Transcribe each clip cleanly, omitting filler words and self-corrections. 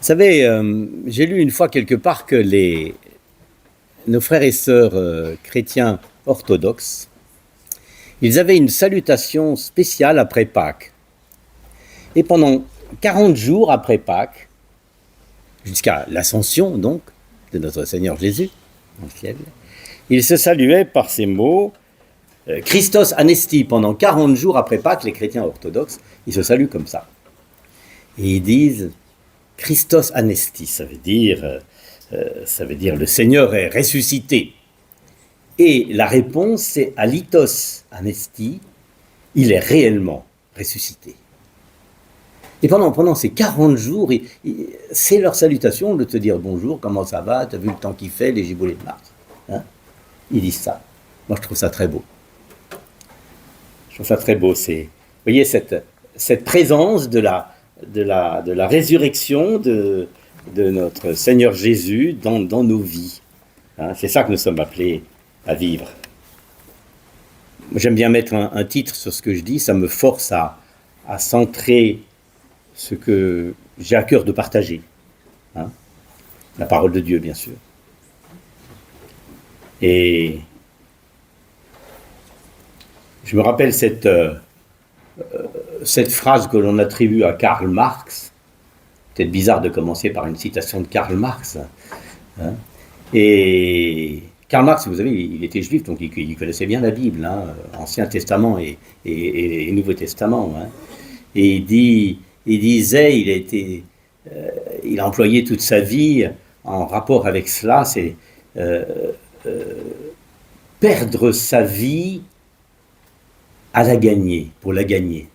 Vous savez, j'ai lu une fois quelque part que nos frères et sœurs chrétiens orthodoxes, ils avaient une salutation spéciale après Pâques. Et pendant 40 jours après Pâques, jusqu'à l'ascension donc de notre Seigneur Jésus dans le ciel, ils se saluaient par ces mots Christos Anesti. Pendant 40 jours après Pâques, les chrétiens orthodoxes, ils se saluent comme ça. Et ils disent Christos Anesti, ça veut dire le Seigneur est ressuscité. Et la réponse c'est Alitos Anesti, il est réellement ressuscité. Et pendant ces 40 jours, c'est leur salutation de te dire bonjour, comment ça va, tu as vu le temps qu'il fait, les giboulées de Mars. Hein, ils disent ça. Moi je trouve ça très beau. Je trouve ça très beau. Vous voyez cette présence de la résurrection de notre Seigneur Jésus dans nos vies. Hein, c'est ça que nous sommes appelés à vivre. J'aime bien mettre un titre sur ce que je dis, ça me force à centrer ce que j'ai à cœur de partager. Hein, la parole de Dieu, bien sûr. Et je me rappelle cette phrase que l'on attribue à Karl Marx. Peut-être bizarre de commencer par une citation de Karl Marx. Hein. Et Karl Marx, vous savez, il était juif, donc il connaissait bien la Bible, hein, Ancien Testament et Nouveau Testament. Hein. Et il a employé toute sa vie en rapport avec cela, c'est perdre sa vie à la gagner, pour la gagner.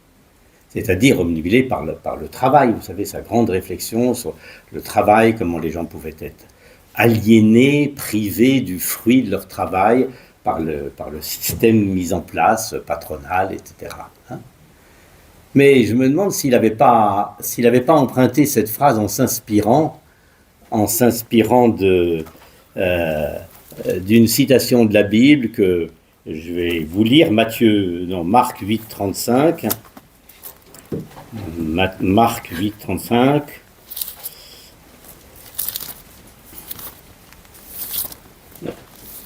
C'est-à-dire omnibulé par le travail. Vous savez, sa grande réflexion sur le travail, comment les gens pouvaient être aliénés, privés du fruit de leur travail par le système mis en place, patronal, etc. Hein. Mais je me demande s'il n'avait pas emprunté cette phrase en s'inspirant d'une citation de la Bible que je vais vous lire, Marc 8, 35. Marc 8, 35.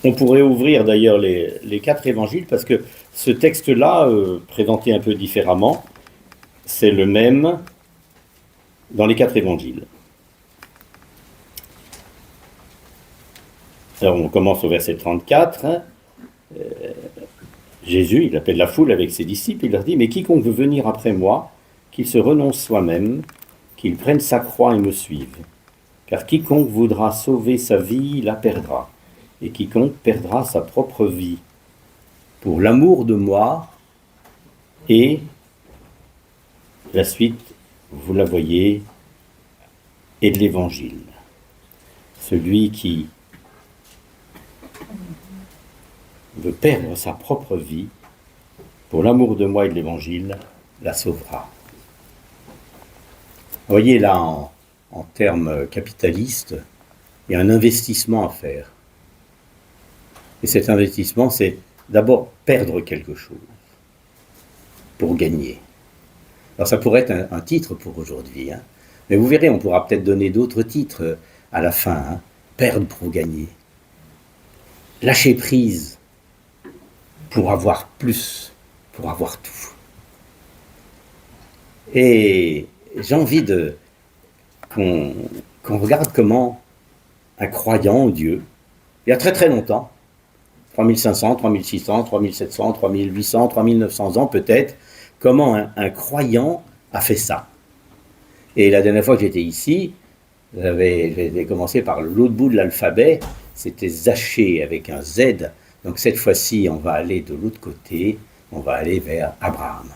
On pourrait ouvrir d'ailleurs les 4 évangiles parce que ce texte-là, présenté un peu différemment, c'est le même dans les 4 évangiles. Alors on commence au verset 34. Hein. Jésus, il appelle la foule avec ses disciples, il leur dit « Mais quiconque veut venir après moi, qu'il se renonce soi-même, qu'il prenne sa croix et me suive. Car quiconque voudra sauver sa vie, la perdra. Et quiconque perdra sa propre vie, pour l'amour de moi, et la suite, vous la voyez, et de l'Évangile. Celui qui veut perdre sa propre vie, pour l'amour de moi et de l'Évangile, la sauvera. » Vous voyez là, en termes capitalistes, il y a un investissement à faire. Et cet investissement, c'est d'abord perdre quelque chose pour gagner. Alors ça pourrait être un titre pour aujourd'hui, hein. Mais vous verrez, on pourra peut-être donner d'autres titres à la fin. Hein. Perdre pour gagner. Lâcher prise pour avoir plus, pour avoir tout. Et j'ai envie qu'on regarde comment un croyant en Dieu, il y a très très longtemps, 3500, 3600, 3700, 3800, 3900 ans peut-être, comment un croyant a fait ça. Et la dernière fois que j'étais ici, j'avais commencé par l'autre bout de l'alphabet, c'était Zaché avec un Z. Donc cette fois-ci, on va aller de l'autre côté, on va aller vers Abraham.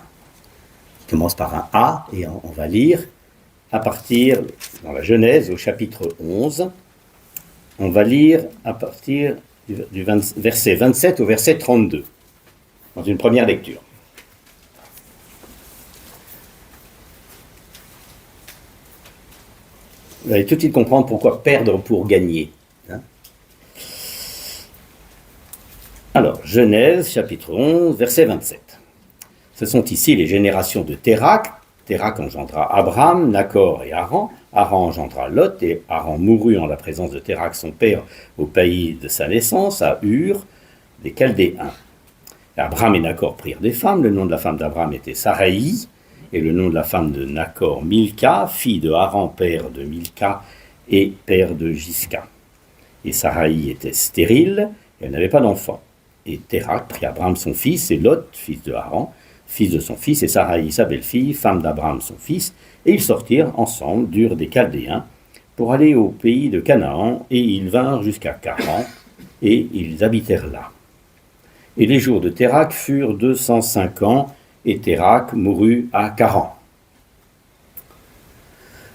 Il commence par un A et on va lire à partir, dans la Genèse au chapitre 11, on va lire à partir du verset 27 au verset 32, dans une première lecture. Vous allez tout de suite comprendre pourquoi perdre pour gagner. Hein. Alors, Genèse, chapitre 11, verset 27. Ce sont ici les générations de Térakh. Térakh engendra Abraham, Nachor et Haran. Haran engendra Lot, et Haran mourut en la présence de Térak, son père, au pays de sa naissance, à Ur, des Chaldéens. Abram et Nacor prirent des femmes. Le nom de la femme d'Abram était Saraï, et le nom de la femme de Nacor, Milca, fille de Haran, père de Milca, et père de Gisca. Et Saraï était stérile, et elle n'avait pas d'enfant. Et Térak prit Abram son fils, et Lot, fils de Haran, fils de son fils, et Saraï sa belle-fille, femme d'Abram son fils, et ils sortirent ensemble d'Ur des Chaldéens pour aller au pays de Canaan, et ils vinrent jusqu'à Charan, et ils habitèrent là. Et les jours de Térak furent 205 ans, et Térak mourut à Charan.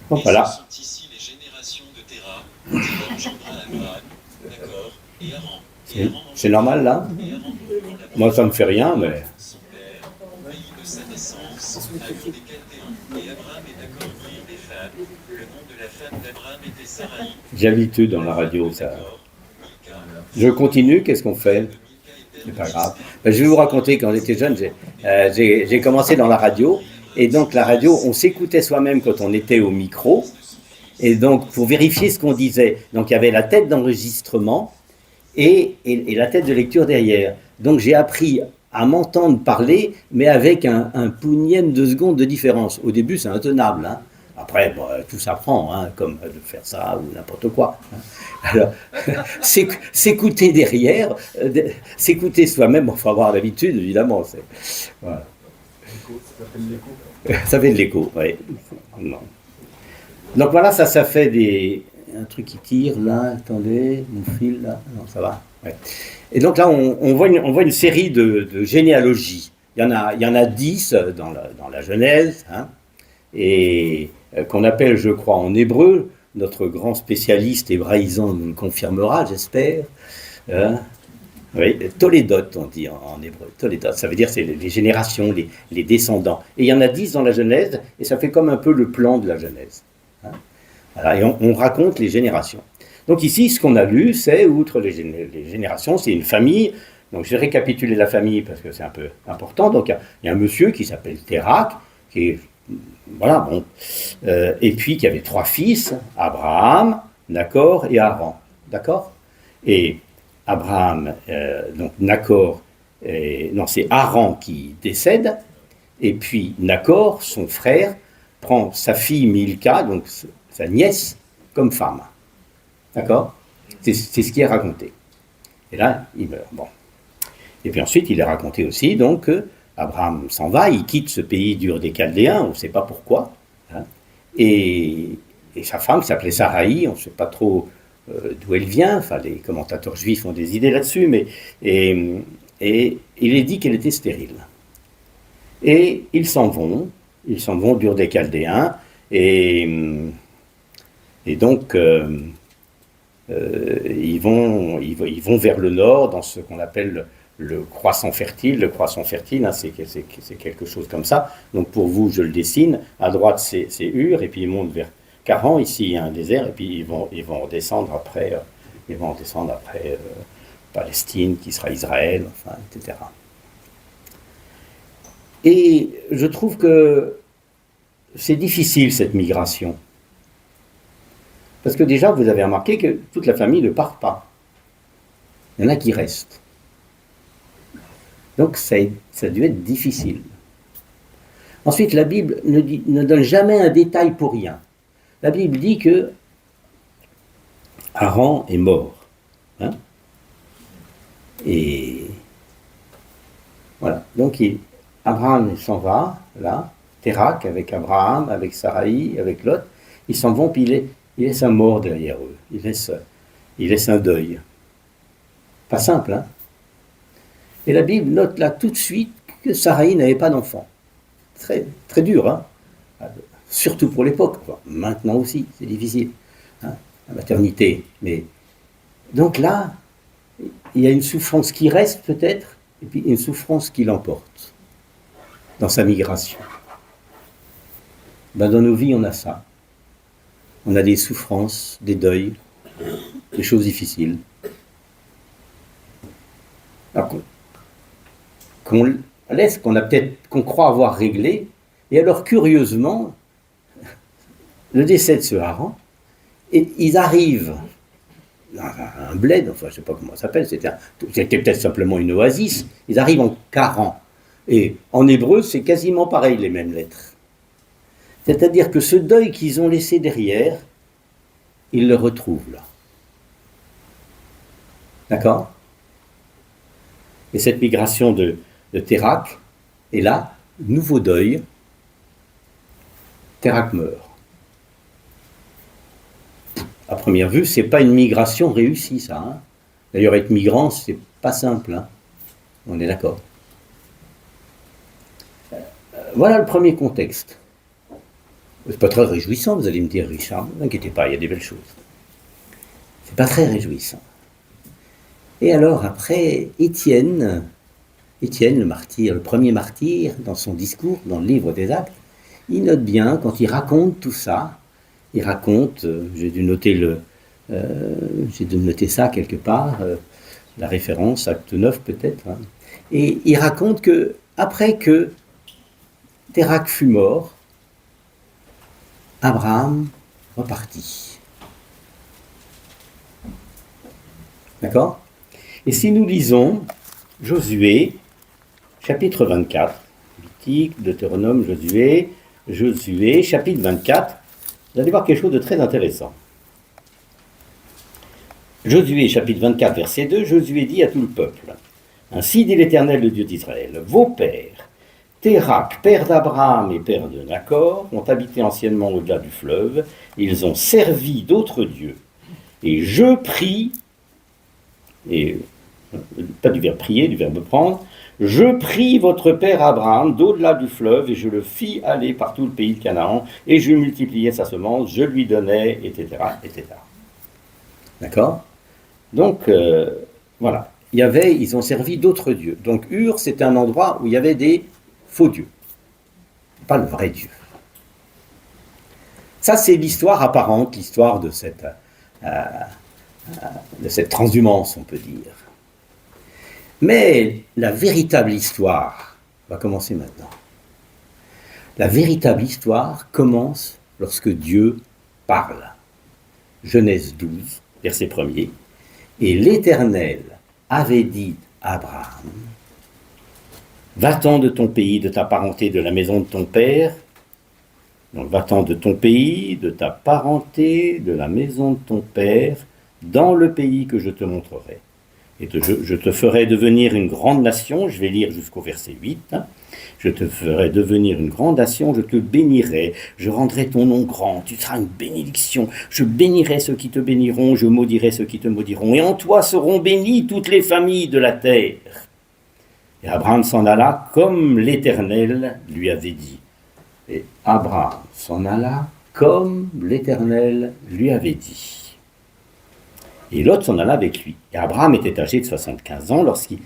Donc voilà. Ce sont ici les générations de Térak. Térak engendra Abraham, Nacor et Haran. C'est normal là? Moi ça me fait rien, mais... Son père, pays de sa naissance, à Ur des Chaldéens. Et Abraham et Nacor prirent des femmes. Le nom de la femme d'Abraham était Saraï. J'ai l'habitude dans la radio, ça. Je continue, qu'est-ce qu'on fait? C'est pas grave. Je vais vous raconter, quand j'étais jeune, j'ai commencé dans la radio, et donc la radio, on s'écoutait soi-même quand on était au micro, et donc pour vérifier ce qu'on disait. Donc il y avait la tête d'enregistrement et la tête de lecture derrière. Donc j'ai appris à m'entendre parler, mais avec un pounième de secondes de différence. Au début, c'est intenable, hein. Après, bon, tout s'apprend, hein, comme de faire ça ou n'importe quoi. Hein. Alors, s'écouter derrière, s'écouter soi-même, il faut avoir l'habitude, évidemment. Voilà. Ça fait de l'écho. Ça fait de l'écho, oui. Non. Donc voilà, ça fait un truc qui tire, là, attendez, mon fil, là, non, ça va. Ouais. Et donc là, on voit une série de généalogies. Il y en a 10 dans la Genèse, hein, et qu'on appelle, je crois, en hébreu, notre grand spécialiste hébraïsant nous le confirmera, j'espère, oui, Tolédot, on dit en hébreu, Tolédot, ça veut dire c'est les générations, les descendants. Et il y en a 10 dans la Genèse, et ça fait comme un peu le plan de la Genèse. Hein. Voilà, et on raconte les générations. Donc ici, ce qu'on a lu, c'est, outre les générations, c'est une famille. Donc je vais récapituler la famille, parce que c'est un peu important. Donc il y a un monsieur qui s'appelle Térak, qui est... Voilà, bon. Et puis, qui avait 3 fils, Abraham, Nacor et Haran. D'accord? Et Abraham, donc Nacor, non, c'est Haran qui décède, et puis Nacor, son frère, prend sa fille Milca, donc sa nièce, comme femme. D'accord? C'est ce qui est raconté. Et là, il meurt. Bon. Et puis ensuite, il est raconté aussi, donc, que Abraham s'en va, il quitte ce pays d'Ur des Chaldéens, on ne sait pas pourquoi, hein, et sa femme s'appelait Saraï, on ne sait pas trop d'où elle vient, enfin les commentateurs juifs ont des idées là-dessus, mais et il est dit qu'elle était stérile. Et ils s'en vont d'Ur des Chaldéens, et donc ils vont vers le nord, dans ce qu'on appelle le croissant fertile. Le croissant fertile, hein, c'est quelque chose comme ça. Donc pour vous, je le dessine. À droite, c'est Ur, et puis ils montent vers Charan. Ici, il y a un désert, et puis ils vont descendre après Palestine, qui sera Israël, enfin, etc. Et je trouve que c'est difficile, cette migration. Parce que déjà, vous avez remarqué que toute la famille ne part pas. Il y en a qui restent. Donc ça a dû être difficile. Ensuite, la Bible ne donne jamais un détail pour rien. La Bible dit que Haran est mort. Hein? Et voilà. Donc Abraham s'en va, là, Térak avec Abraham, avec Saraï, avec Lot. Ils s'en vont, puis il laisse un mort derrière eux. Il laisse un deuil. Pas simple, hein? Et la Bible note là tout de suite que Saraï n'avait pas d'enfant. Très, très dur, hein? Surtout pour l'époque. Enfin, maintenant aussi, c'est difficile, hein, la maternité. Mais donc là, il y a une souffrance qui reste peut-être, et puis une souffrance qui l'emporte dans sa migration. Ben, dans nos vies, on a ça. On a des souffrances, des deuils, des choses difficiles. Alors, qu'on croit avoir réglé, et alors curieusement, le décès de ce hareng, et ils arrivent à un bled, enfin je ne sais pas comment ça s'appelle, c'était peut-être simplement une oasis, ils arrivent en Karan. Et en hébreu, c'est quasiment pareil, les mêmes lettres. C'est-à-dire que ce deuil qu'ils ont laissé derrière, ils le retrouvent là. D'accord? Et cette migration de Térak, et là, nouveau deuil, Térak meurt. À première vue, c'est pas une migration réussie, ça. Hein. D'ailleurs, être migrant, c'est pas simple. Hein. On est d'accord. Voilà le premier contexte. C'est pas très réjouissant, vous allez me dire, Richard. Ne vous inquiétez pas, il y a des belles choses. C'est pas très réjouissant. Et alors, après, Étienne, le martyr, le premier martyr, dans son discours, dans le livre des Actes, il note bien, quand il raconte tout ça, il raconte, j'ai dû noter ça quelque part, la référence, acte 9 peut-être, hein, et il raconte que, après que Térak fut mort, Abraham repartit. D'accord? Et si nous lisons Josué, chapitre 24, Lévitique, Deutéronome, Josué, chapitre 24, vous allez voir quelque chose de très intéressant. Josué, chapitre 24, verset 2, Josué dit à tout le peuple, « Ainsi dit l'Éternel, le Dieu d'Israël, vos pères, Térak, père d'Abraham et père de Nacor, ont habité anciennement au-delà du fleuve, ils ont servi d'autres dieux, et je prie, et pas du verbe prier, du verbe prendre, je prie votre père Abraham d'au-delà du fleuve, et je le fis aller par tout le pays de Canaan, et je multipliai sa semence, je lui donnai, etc., etc. » D'accord? Donc, voilà. Ils ont servi d'autres dieux. Donc, Ur, c'était un endroit où il y avait des faux dieux. Pas le vrai Dieu. Ça, c'est l'histoire apparente, l'histoire de cette transhumance, on peut dire. Mais la véritable histoire va commencer maintenant. La véritable histoire commence lorsque Dieu parle. Genèse 12, verset 1er. Et l'Éternel avait dit à Abraham, « Va-t'en de ton pays, de ta parenté, de la maison de ton père. » Donc, va-t'en de ton pays, de ta parenté, de la maison de ton père, dans le pays que je te montrerai. Et je te ferai devenir une grande nation, je vais lire jusqu'au verset 8, hein. Je te ferai devenir une grande nation, je te bénirai, je rendrai ton nom grand, tu seras une bénédiction, je bénirai ceux qui te béniront, je maudirai ceux qui te maudiront, et en toi seront bénies toutes les familles de la terre. Et Abraham s'en alla comme l'Éternel lui avait dit. Et Abraham s'en alla comme l'Éternel lui avait dit. Et Lot s'en alla avec lui. Et Abraham était âgé de 75 ans lorsqu'il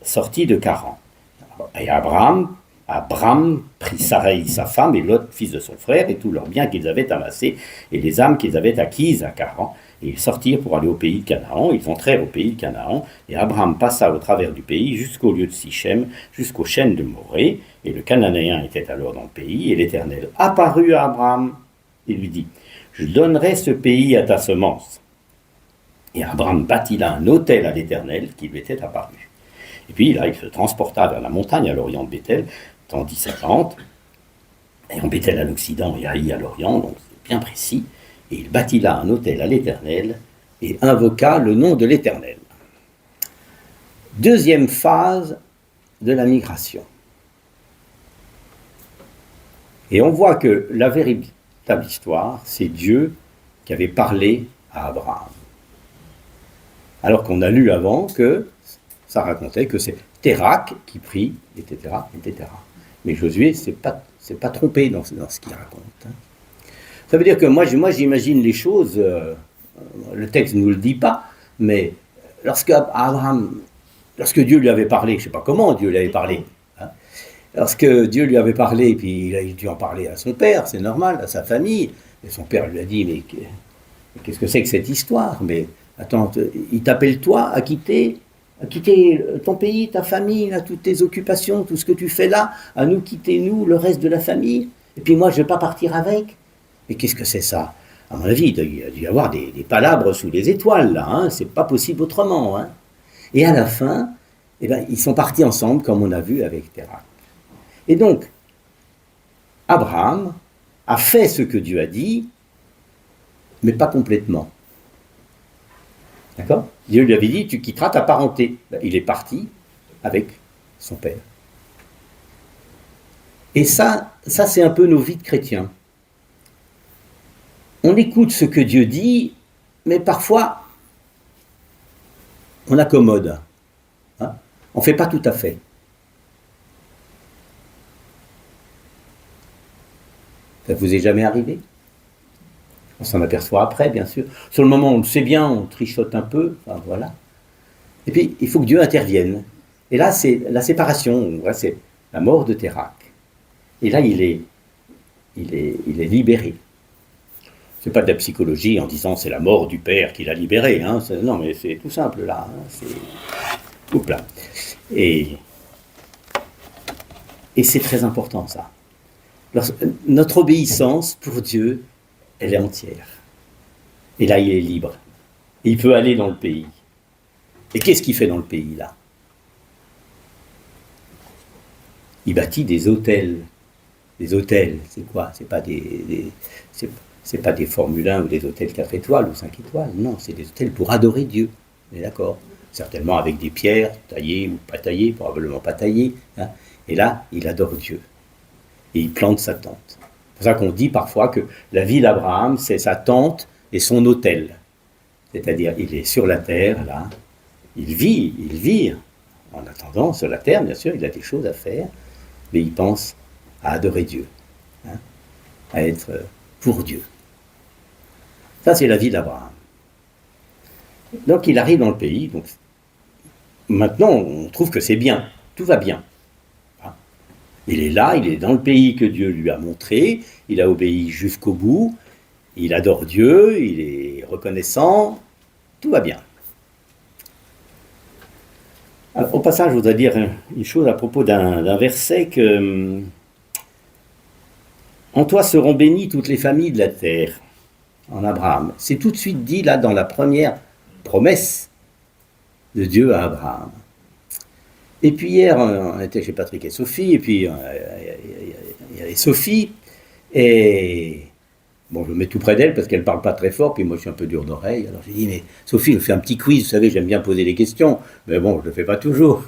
sortit de Charan. Et Abraham prit Sarai, sa femme, et Lot, fils de son frère, et tous leurs biens qu'ils avaient amassés, et les âmes qu'ils avaient acquises à Charan. Et ils sortirent pour aller au pays de Canaan. Ils entrèrent au pays de Canaan, et Abraham passa au travers du pays jusqu'au lieu de Sichem, jusqu'aux chênes de Morée. Et le Cananéen était alors dans le pays, et l'Éternel apparut à Abraham et lui dit, « Je donnerai ce pays à ta semence. » Et Abraham bâtit là un autel à l'Éternel qui lui était apparu. Et puis là, il se transporta vers la montagne à l'orient de Béthel, tendit sa tente, et on Béthel à l'occident et Haï à l'orient, donc c'est bien précis, et il bâtit là un autel à l'Éternel et invoqua le nom de l'Éternel. Deuxième phase de la migration. Et on voit que la véritable histoire, c'est Dieu qui avait parlé à Abraham. Alors qu'on a lu avant que ça racontait que c'est Térak qui prie, etc., etc. Mais Josué s'est pas trompé dans ce qu'il raconte. Hein. Ça veut dire que moi j'imagine les choses, le texte ne nous le dit pas, mais lorsque Dieu lui avait parlé, je ne sais pas comment Dieu lui avait parlé, hein, lorsque Dieu lui avait parlé, puis il a dû en parler à son père, c'est normal, à sa famille, et son père lui a dit, mais qu'est-ce que c'est que cette histoire? Mais attends, il t'appelle toi à quitter ton pays, ta famille, là, toutes tes occupations, tout ce que tu fais là, à nous quitter, nous, le reste de la famille, et puis moi je ne vais pas partir avec. Mais qu'est-ce que c'est ça? À mon avis, il a dû y avoir des palabres sous les étoiles, là, hein, c'est pas possible autrement. Hein. Et à la fin, eh ben, ils sont partis ensemble, comme on a vu avec Térak. Et donc, Abraham a fait ce que Dieu a dit, mais pas complètement. D'accord? Dieu lui avait dit, tu quitteras ta parenté. Ben, il est parti avec son père. Et ça c'est un peu nos vies de chrétiens. On écoute ce que Dieu dit, mais parfois, on accommode. Hein? On ne fait pas tout à fait. Ça ne vous est jamais arrivé? On s'en aperçoit après, bien sûr. Sur le moment, on le sait bien, on trichote un peu, enfin, voilà. Et puis, il faut que Dieu intervienne. Et là, c'est la séparation, c'est la mort de Térak. Et là, il est libéré. C'est pas de la psychologie en disant c'est la mort du père qui l'a libéré. Hein. Non, mais c'est tout simple là. Hein. Oups là. Et c'est très important ça. Notre obéissance pour Dieu, elle est entière. Et là, il est libre. Et il peut aller dans le pays. Et qu'est-ce qu'il fait dans le pays là? Il bâtit des hôtels. Des hôtels, c'est quoi? C'est pas c'est pas des Formule 1 ou des hôtels 4 étoiles ou 5 étoiles, non, c'est des hôtels pour adorer Dieu. On est d'accord? Certainement avec des pierres taillées ou pas taillées, probablement pas taillées. Hein. Et là, il adore Dieu. Et il plante sa tente. C'est pour ça qu'on dit parfois que la vie d'Abraham, c'est sa tente et son hôtel. C'est-à-dire, il est sur la terre, là, il vit. En attendant, sur la terre, bien sûr, il a des choses à faire, mais il pense à adorer Dieu, hein, à être pour Dieu. Ça, c'est la vie d'Abraham. Donc, il arrive dans le pays. Donc, maintenant, on trouve que c'est bien. Tout va bien. Hein. Il est là, il est dans le pays que Dieu lui a montré. Il a obéi jusqu'au bout. Il adore Dieu, il est reconnaissant. Tout va bien. Alors, au passage, je voudrais dire une chose à propos d'un verset que... En toi seront bénies toutes les familles de la terre, en Abraham. C'est tout de suite dit là dans la première promesse de Dieu à Abraham. Et puis hier, on était chez Patrick et Sophie, et puis il y avait Sophie, et bon, je me mets tout près d'elle parce qu'elle ne parle pas très fort, puis moi je suis un peu dur d'oreille. Alors j'ai dit, mais Sophie, je fais un petit quiz, vous savez, j'aime bien poser des questions, mais bon, je ne le fais pas toujours.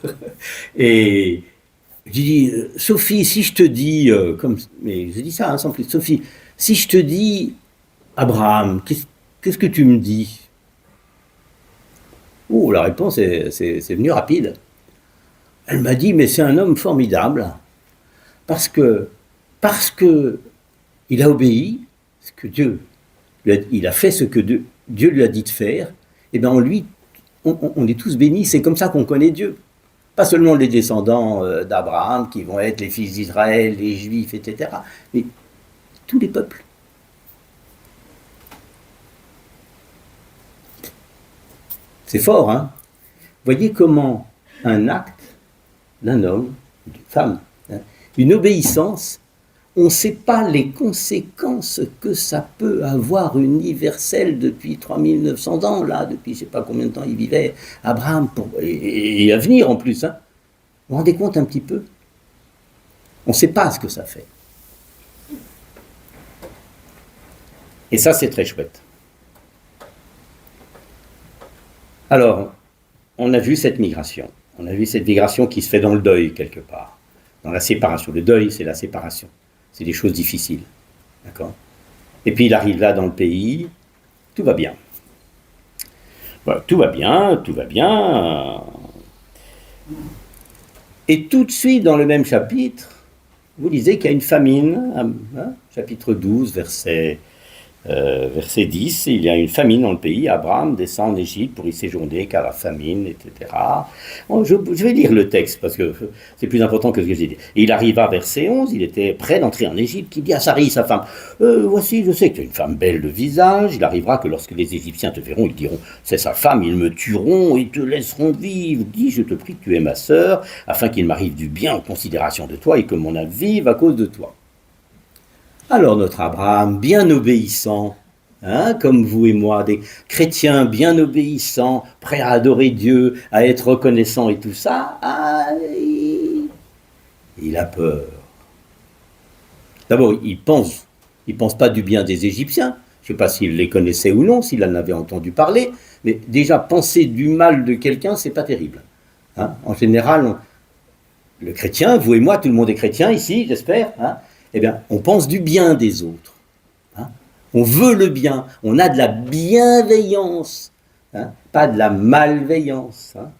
Et j'ai dit, Sophie, si je te dis, mais je dis ça hein, sans plus, Sophie, si je te dis Abraham, qu'est-ce que tu me dis? Oh, la réponse c'est venu rapide. Elle m'a dit, mais c'est un homme formidable, parce que il a obéi, ce que Dieu, il a fait ce que Dieu lui a dit de faire, et bien en lui, on est tous bénis, c'est comme ça qu'on connaît Dieu. Pas seulement les descendants d'Abraham qui vont être les fils d'Israël, les Juifs, etc., mais tous les peuples. C'est fort, hein? Voyez comment un acte d'un homme, d'une femme, hein, une obéissance, on ne sait pas les conséquences que ça peut avoir universel depuis 3900 ans, là, depuis je ne sais pas combien de temps il vivait, Abraham, et à venir en plus. Hein. Vous vous rendez compte un petit peu? On ne sait pas ce que ça fait. Et ça, c'est très chouette. Alors, on a vu cette migration. On a vu cette migration qui se fait dans le deuil, quelque part. Dans la séparation. Le deuil, c'est la séparation. C'est des choses difficiles. D'accord? Et puis il arrive là dans le pays, tout va bien. Voilà, tout va bien, tout va bien. Et tout de suite, dans le même chapitre, vous lisez qu'il y a une famine, hein, chapitre 12, verset 10, il y a une famine dans le pays, Abraham descend en Égypte pour y séjourner car la famine, etc. Bon, je vais lire le texte parce que c'est plus important que ce que j'ai dit. Et il arriva verset 11, il était prêt d'entrer en Égypte, qui dit à Sarai, sa femme, voici, je sais que tu es une femme belle de visage, il arrivera que lorsque les Égyptiens te verront, ils diront, c'est sa femme, ils me tueront et te laisseront vivre. Dis, je te prie que tu es ma sœur, afin qu'il m'arrive du bien en considération de toi et que mon âme vive à cause de toi. Alors notre Abraham, bien obéissant, hein, comme vous et moi, des chrétiens bien obéissants, prêts à adorer Dieu, à être reconnaissants et tout ça, il a peur. D'abord, il pense pas du bien des Égyptiens. Je ne sais pas s'il les connaissait ou non, s'il en avait entendu parler, mais déjà penser du mal de quelqu'un, c'est pas terrible. Hein, en général, le chrétien, vous et moi, tout le monde est chrétien ici, j'espère, hein, eh bien, on pense du bien des autres. Hein, on veut le bien, on a de la bienveillance, hein, pas de la malveillance. Hein.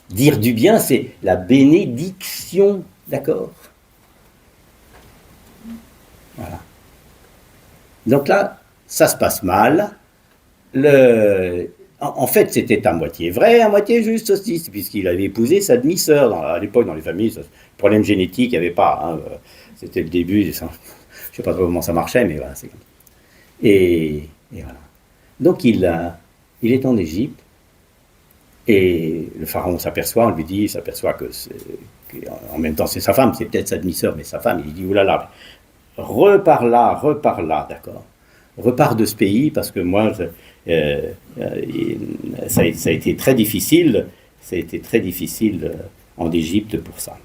Dire du bien, c'est la bénédiction, d'accord? Voilà. Donc là, ça se passe mal. En fait, c'était à moitié vrai, à moitié juste aussi, puisqu'il avait épousé sa demi-sœur. À l'époque, dans les familles, problème génétique, il n'y avait pas. Hein, c'était le début. Je ne sais pas trop comment ça marchait, mais voilà. Et voilà. Donc, il est en Égypte, et le pharaon s'aperçoit, on lui dit, s'aperçoit en même temps, c'est sa femme, c'est peut-être sa demi-sœur, mais sa femme, il dit, oulala, repars là, d'accord. Repars de ce pays, parce que moi, ça a été très difficile, en Égypte pour ça.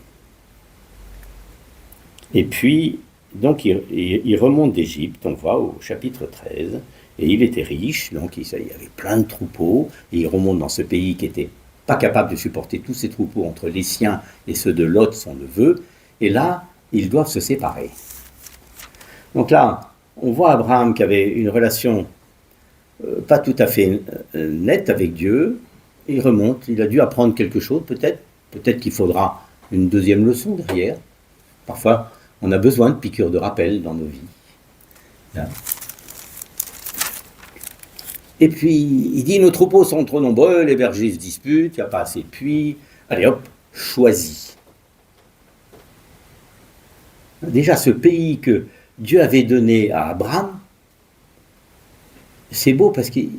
Et puis, donc, il remonte d'Égypte, on voit au chapitre 13, et il était riche, donc il y avait plein de troupeaux, et il remonte dans ce pays qui n'était pas capable de supporter tous ces troupeaux entre les siens et ceux de Lot, son neveu, et là, ils doivent se séparer. Donc là, on voit Abraham qui avait une relation pas tout à fait nette avec Dieu, et il remonte, il a dû apprendre quelque chose, peut-être qu'il faudra une deuxième leçon derrière. Parfois, on a besoin de piqûres de rappel dans nos vies. Là. Et puis, il dit, nos troupeaux sont trop nombreux, les bergers se disputent, il n'y a pas assez de puits. Allez hop, choisis. Déjà, ce pays que Dieu avait donné à Abraham, c'est beau parce qu'il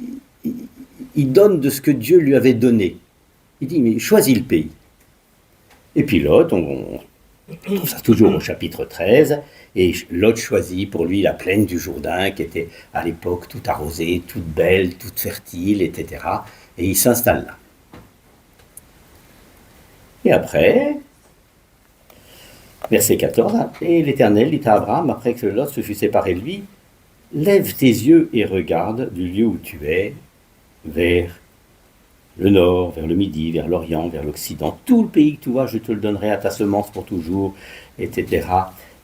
donne de ce que Dieu lui avait donné. Il dit, mais choisis le pays. Et puis Lot, on trouve ça toujours au chapitre 13, et Lot choisit pour lui la plaine du Jourdain, qui était à l'époque toute arrosée, toute belle, toute fertile, etc. Et il s'installe là. Et après, verset 14, et l'Éternel dit à Abraham, après que Lot se fut séparé de lui, lève tes yeux et regarde du lieu où tu es, vers le nord, vers le midi, vers l'orient, vers l'occident. Tout le pays que tu vois, je te le donnerai à ta semence pour toujours, etc.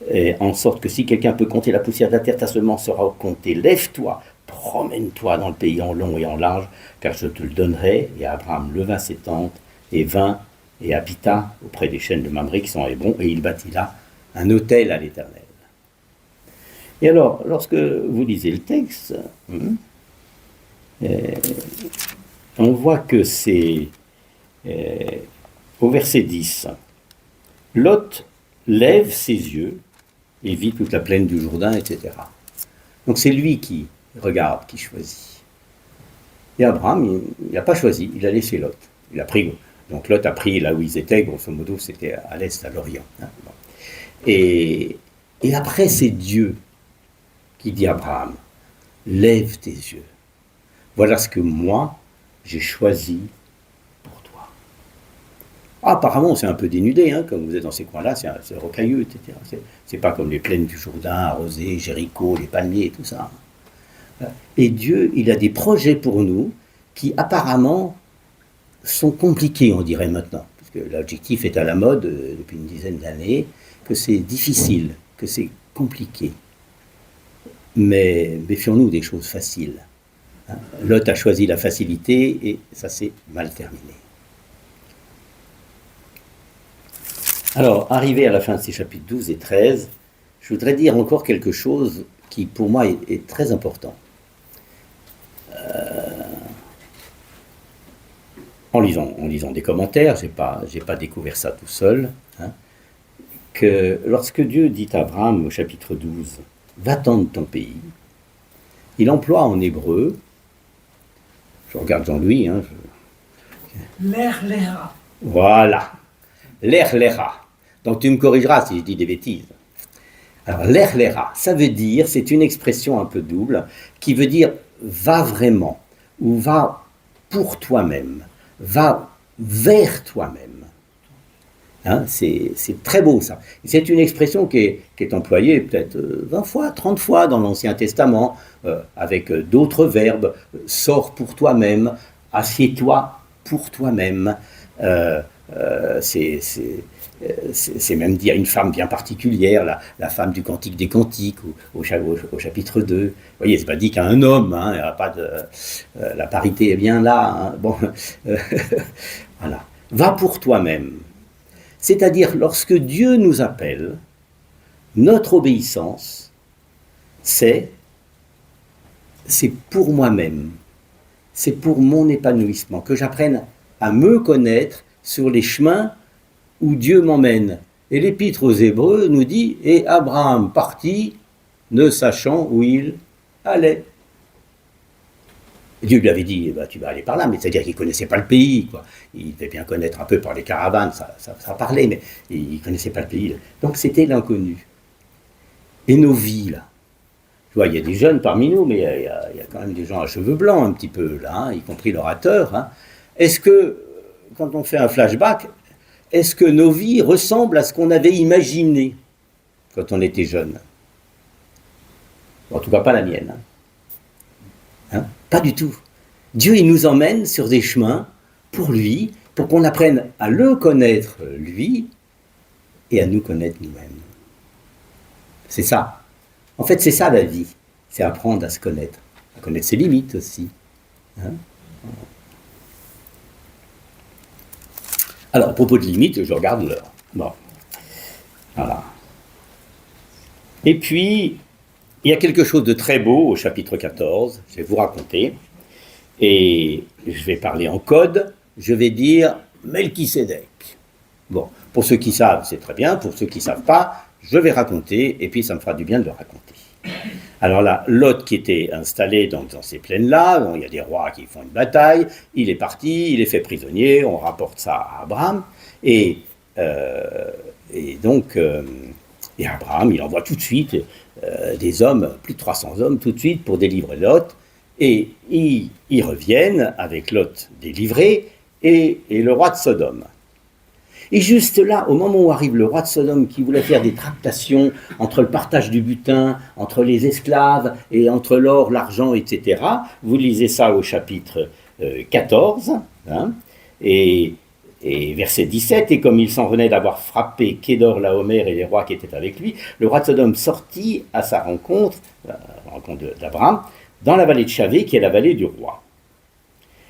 Et en sorte que si quelqu'un peut compter la poussière de la terre, ta semence sera comptée. Lève-toi, promène-toi dans le pays en long et en large, car je te le donnerai. Et Abraham leva ses tentes et vint et habita auprès des chênes de Mamré qui sont à Hébron, et il bâtit là un autel à l'Éternel. Et alors, lorsque vous lisez le texte, on voit que c'est au verset 10. Lot lève ses yeux et vit toute la plaine du Jourdain, etc. Donc c'est lui qui regarde, qui choisit. Et Abraham, il n'a pas choisi, il a laissé Lot. Il a pris, donc Lot a pris là où ils étaient, grosso modo, c'était à l'est, à l'orient. Hein, bon. Et après, c'est Dieu qui dit à Abraham, lève tes yeux. Voilà ce que moi, j'ai choisi pour toi. Ah, apparemment, c'est un peu dénudé, hein, comme vous êtes dans ces coins-là, c'est rocailleux, etc. C'est pas comme les plaines du Jourdain, arrosées, Jéricho, les palmiers et tout ça. Et Dieu, il a des projets pour nous qui apparemment sont compliqués, on dirait maintenant. Parce que l'adjectif est à la mode depuis une dizaine d'années, que c'est difficile, que c'est compliqué. Mais méfions-nous des choses faciles. Lot a choisi la facilité et ça s'est mal terminé. Alors, arrivé à la fin de ces chapitres 12 et 13, je voudrais dire encore quelque chose qui pour moi est très important. En lisant des commentaires, j'ai pas découvert ça tout seul, hein, que lorsque Dieu dit à Abraham au chapitre 12, va-t'en de ton pays, il emploie en hébreu, je regarde Jean-Louis, hein, L'Er Léra. Voilà, l'Er Léra. Donc tu me corrigeras si je dis des bêtises. Alors, l'erlera, ça veut dire, c'est une expression un peu double, qui veut dire va vraiment, ou va pour toi-même, va vers toi-même. Hein, c'est très beau ça. C'est une expression qui est employée peut-être 20 fois, 30 fois dans l'Ancien Testament, avec d'autres verbes. Sors pour toi-même, assieds-toi pour toi-même. C'est même dit à une femme bien particulière, la femme du Cantique des Cantiques, au chapitre 2. Vous voyez, c'est pas dit qu'à un homme, hein, il y a pas de, la parité est bien là. Hein, bon, voilà. Va pour toi-même. C'est-à-dire, lorsque Dieu nous appelle, notre obéissance, c'est pour moi-même, c'est pour mon épanouissement, que j'apprenne à me connaître sur les chemins où Dieu m'emmène. Et l'Épître aux Hébreux nous dit « Et Abraham partit, ne sachant où il allait ». Dieu lui avait dit bah, « Tu vas aller par là », mais c'est-à-dire qu'il ne connaissait pas le pays, quoi. Il devait bien connaître un peu par les caravanes, ça parlait, mais il ne connaissait pas le pays. Donc c'était l'inconnu. Et nos vies, là. Tu vois, il y a des jeunes parmi nous, mais il y a quand même des gens à cheveux blancs un petit peu, là, hein, y compris l'orateur. Hein. Est-ce que, quand on fait un flashback, est-ce que nos vies ressemblent à ce qu'on avait imaginé quand on était jeune? En tout cas, pas la mienne. Hein, pas du tout. Dieu, il nous emmène sur des chemins pour lui, pour qu'on apprenne à le connaître, lui, et à nous connaître nous-mêmes. C'est ça. En fait, c'est ça la vie. C'est apprendre à se connaître. À connaître ses limites aussi. Hein? Alors, à propos de limites, je regarde l'heure. Bon. Voilà. Et puis, il y a quelque chose de très beau au chapitre 14, je vais vous raconter. Et je vais parler en code, je vais dire Melchisédek. Bon, pour ceux qui savent, c'est très bien, pour ceux qui ne savent pas, je vais raconter, et puis ça me fera du bien de le raconter. Alors là, Lot qui était installé dans ces plaines-là, bon, il y a des rois qui font une bataille, il est parti, il est fait prisonnier, on rapporte ça à Abraham, et donc Abraham, il envoie tout de suite des hommes, plus de 300 hommes, tout de suite pour délivrer Lot, et ils reviennent avec Lot délivré, et le roi de Sodome. Et juste là, au moment où arrive le roi de Sodome qui voulait faire des tractations entre le partage du butin, entre les esclaves et entre l'or, l'argent, etc., vous lisez ça au chapitre 14, hein, et verset 17, et comme il s'en venait d'avoir frappé Kédor, Laomer et les rois qui étaient avec lui, le roi de Sodome sortit à sa rencontre, la rencontre d'Abraham, dans la vallée de Chavé, qui est la vallée du roi.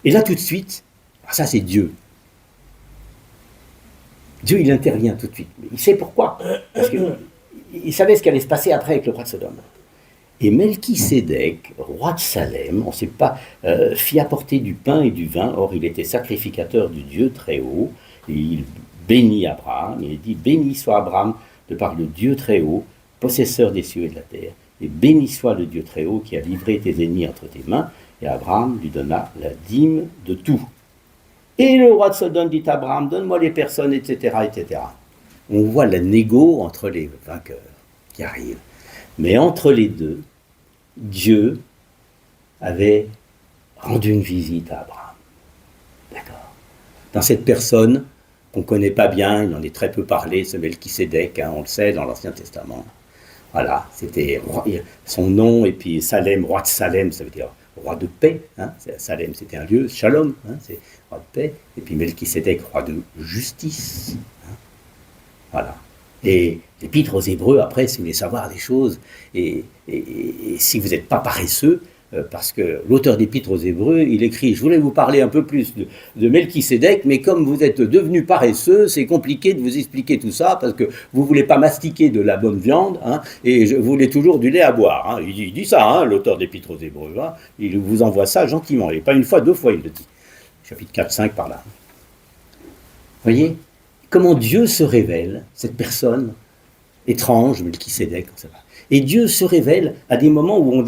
Et là, tout de suite, ça c'est Dieu. Dieu, il intervient tout de suite. Il sait pourquoi. Parce qu'il savait ce qui allait se passer après avec le roi de Sodome. Et Melchisédek, roi de Salem, on ne sait pas, fit apporter du pain et du vin. Or, il était sacrificateur du Dieu très haut. Et il bénit Abraham. Il dit « Béni soit Abraham de par le Dieu très haut, possesseur des cieux et de la terre. Et béni soit le Dieu très haut qui a livré tes ennemis entre tes mains. » Et Abraham lui donna la dîme de tout. Et le roi de Sodome dit à Abraham, donne-moi les personnes, etc., etc. On voit la négo entre les vainqueurs qui arrivent. Mais entre les deux, Dieu avait rendu une visite à Abraham. D'accord. Dans cette personne qu'on ne connaît pas bien, il en est très peu parlé, ce Melchisédek, hein, on le sait dans l'Ancien Testament. Voilà, c'était son nom, et puis Salem, roi de Salem, ça veut dire roi de paix. Hein. Salem, c'était un lieu, Shalom, hein, c'est roi de paix. Et puis Melchisédek, roi de justice. Hein. Voilà. Et l'Épître aux Hébreux, après, si vous voulez savoir des choses, et si vous n'êtes pas paresseux, parce que l'auteur d'Épître aux Hébreux, il écrit « Je voulais vous parler un peu plus de Melchisédek, mais comme vous êtes devenu paresseux, c'est compliqué de vous expliquer tout ça, parce que vous ne voulez pas mastiquer de la bonne viande, hein, et vous voulez toujours du lait à boire. Hein. » Il dit ça, hein, l'auteur d'Épître aux Hébreux. Hein. Il vous envoie ça gentiment, et pas une fois, 2 fois, il le dit. Chapitre 4, 5, par là. Vous voyez comment Dieu se révèle, cette personne étrange, Melchisédek, on sait pas. Et Dieu se révèle à des moments où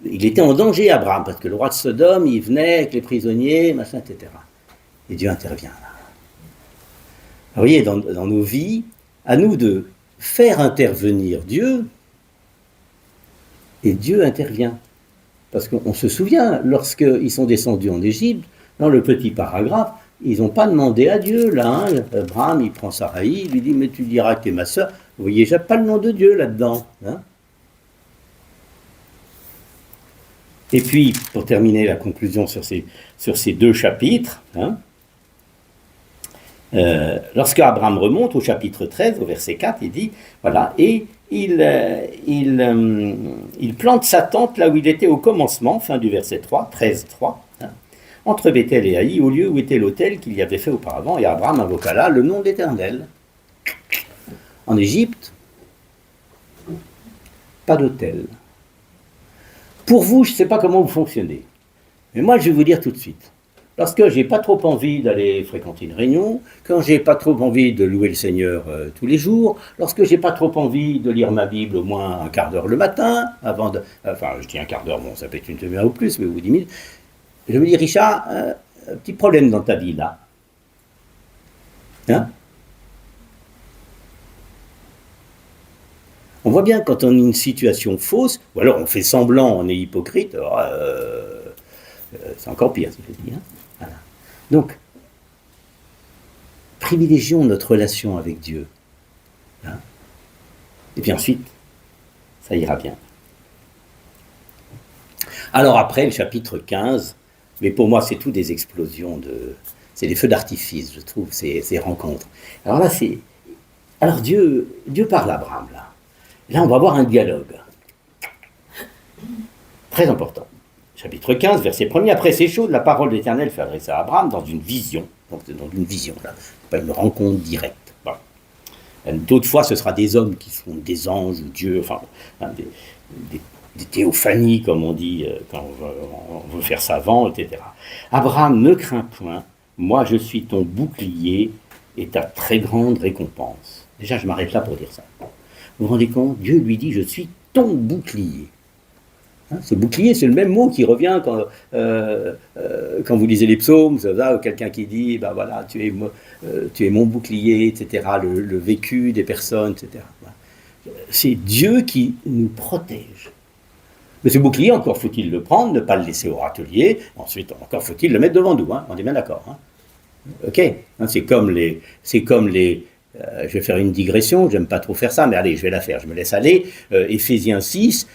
il était en danger, Abraham, parce que le roi de Sodome, il venait avec les prisonniers, machin, etc. Et Dieu intervient là. Vous voyez, dans nos vies, à nous de faire intervenir Dieu, et Dieu intervient. Parce qu'on se souvient, lorsqu'ils sont descendus en Égypte, dans le petit paragraphe, ils n'ont pas demandé à Dieu, là. Hein. Abraham, il prend Sarai, il lui dit, mais tu diras que tu es ma sœur. Vous voyez, j'ai pas le nom de Dieu là-dedans. Hein. Et puis, pour terminer la conclusion sur ces deux chapitres, hein, lorsque Abraham remonte au chapitre 13, au verset 4, il dit, voilà, et il plante sa tente là où il était au commencement, fin du verset 3, 13, 3, hein, entre Béthel et Haï, au lieu où était l'autel qu'il y avait fait auparavant, et Abraham invoqua là le nom de l'Éternel. En Égypte, pas d'autel. Pour vous, je ne sais pas comment vous fonctionnez, mais moi je vais vous dire tout de suite. Lorsque j'ai pas trop envie d'aller fréquenter une réunion, quand j'ai pas trop envie de louer le Seigneur tous les jours, lorsque j'ai pas trop envie de lire ma Bible au moins un quart d'heure le matin, avant de, enfin je dis un quart d'heure, bon ça peut être une demi-heure ou plus, mais ou 10 minutes, je me dis Richard, un petit problème dans ta vie là. Hein? On voit bien quand on a une situation fausse, ou alors on fait semblant, on est hypocrite, alors, c'est encore pire, si je dis. Hein. Voilà. Donc, privilégions notre relation avec Dieu. Hein. Et puis ensuite, ça ira bien. Alors après, le chapitre 15, mais pour moi, c'est tout des explosions, c'est des feux d'artifice, je trouve, ces rencontres. Alors là, alors Dieu parle à Abraham, là. Là, on va avoir un dialogue. Très important. Chapitre 15, verset 1er. Après ces choses, la parole de l'Éternel fut adressée à Abraham dans une vision. Donc, c'est dans une vision, là. Pas une rencontre directe. Bon. D'autres fois, ce sera des hommes qui seront des anges ou Dieu, enfin, hein, des théophanies, comme on dit, quand on veut faire savant, etc. Abraham, ne crains point, moi je suis ton bouclier et ta très grande récompense. Déjà, je m'arrête là pour dire ça. Vous vous rendez compte? Dieu lui dit, je suis ton bouclier. Hein, ce bouclier, c'est le même mot qui revient quand vous lisez les psaumes, ou quelqu'un qui dit, bah voilà, tu es mon bouclier, etc., le vécu des personnes, etc. C'est Dieu qui nous protège. Mais ce bouclier, encore faut-il le prendre, ne pas le laisser au râtelier, ensuite encore faut-il le mettre devant nous, hein, on est bien d'accord. Hein. Ok, hein, c'est comme les je vais faire une digression, j'aime pas trop faire ça, mais allez, je vais la faire, je me laisse aller. Éphésiens 6,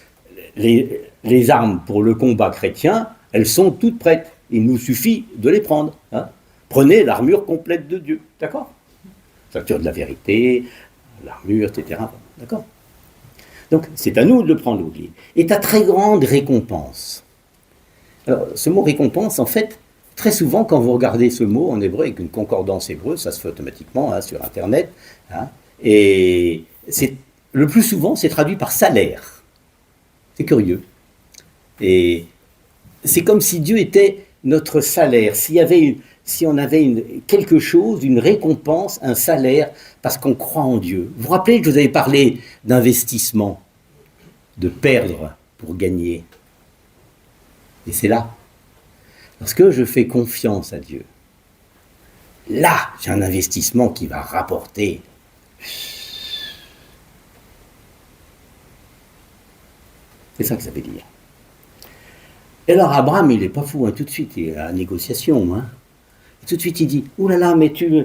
les armes pour le combat chrétien, elles sont toutes prêtes. Il nous suffit de les prendre. Hein. Prenez l'armure complète de Dieu, d'accord? La ceinture de la vérité, l'armure, etc. D'accord? Donc, c'est à nous de le prendre, l'oublier. Et ta très grande récompense. Alors, ce mot récompense, en fait, très souvent, quand vous regardez ce mot en hébreu, avec une concordance hébreu, ça se fait automatiquement hein, sur Internet, hein, et le plus souvent, c'est traduit par salaire. C'est curieux. Et c'est comme si Dieu était notre salaire. Si on avait quelque chose, une récompense, un salaire, parce qu'on croit en Dieu. Vous vous rappelez que je vous avais parlé d'investissement, de perdre pour gagner. Et c'est là. Lorsque je fais confiance à Dieu, là, j'ai un investissement qui va rapporter. C'est ça que ça veut dire. Et alors Abraham, il n'est pas fou, hein, tout de suite, il est à la négociation. Hein. Tout de suite, il dit, « Ouh là là, mais lui,